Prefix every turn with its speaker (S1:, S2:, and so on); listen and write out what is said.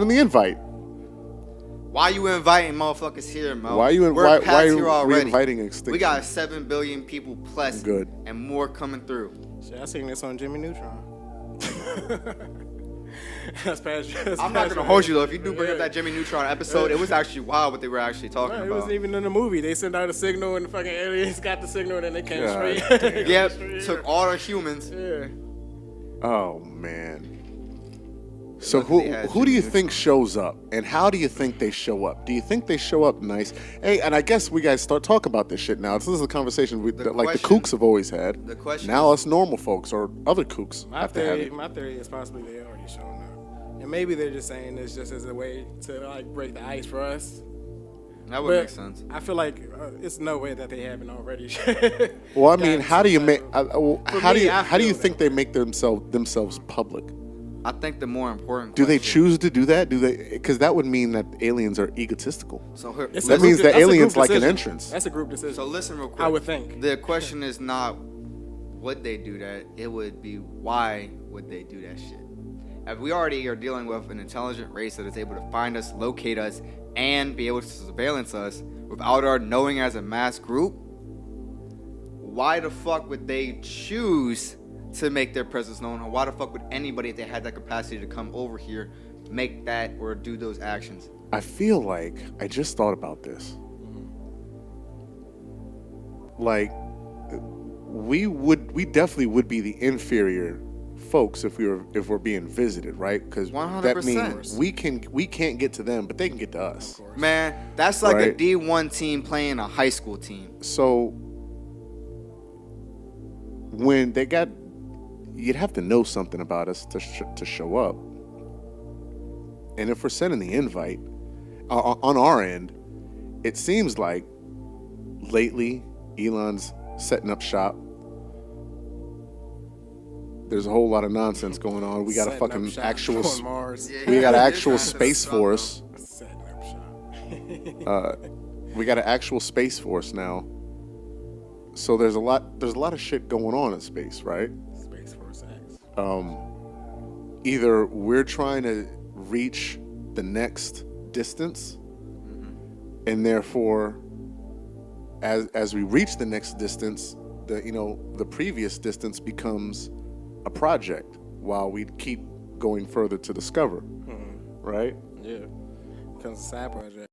S1: in the invite.
S2: Why you inviting motherfuckers here, Mo?
S1: Why are you inviting extinction?
S2: We got 7 billion people plus,
S1: Good,
S2: and more coming through.
S3: Shit, I seen this on Jimmy Neutron. I'm
S2: not gonna hold you though. If you do bring up that Jimmy Neutron episode, it was actually wild what they were actually talking about.
S3: It wasn't even in the movie. They sent out a signal, and the fucking aliens got the signal, and then they came straight.
S2: Yep, took all the humans.
S3: Yeah.
S1: Oh man. So who do you think shows up, and how do you think they show up? Do you think they show up nice? Hey, and I guess we guys start talk about this shit now. This is a conversation the kooks have always had.
S2: The question
S1: now us normal folks or other kooks have to have it.
S3: My theory is possibly they already shown up, and maybe they're just saying this just as a way to like break the ice for us.
S2: That would make sense.
S3: I feel like it's no way that they haven't already.
S1: Well, I mean, how do you make? How do you think they make themselves public?
S2: I think the more important.
S1: Do they choose to do that? Do they? Because that would mean that aliens are egotistical.
S2: So
S1: that means that aliens like an entrance.
S3: That's a group decision.
S2: So listen real quick.
S3: I would think.
S2: The question is not would they do that. It would be why would they do that shit. If we already are dealing with an intelligent race that is able to find us, locate us, and be able to surveillance us without our knowing as a mass group, why the fuck would they choose to make their presence known? Or why the fuck would anybody, if they had that capacity to come over here, make that or do those actions?
S1: I feel like I just thought about this. Like, we definitely would be the inferior folks if we're being visited, right? Because that means we can't get to them, but they can get to us.
S2: Man, that's like a D1 team playing a high school team.
S1: So when they got, you'd have to know something about us to show up. And if we're sending the invite on our end, it seems like lately Elon's setting up shop. There's a whole lot of nonsense going on. We got a fucking actual we got an actual space force. We got an actual space force now. So there's a lot of shit going on in space, right?
S3: Space Force X.
S1: Either we're trying to reach the next distance, and therefore as we reach the next distance, the previous distance becomes a project while we keep going further to discover, right?
S3: Yeah, becomes a side project.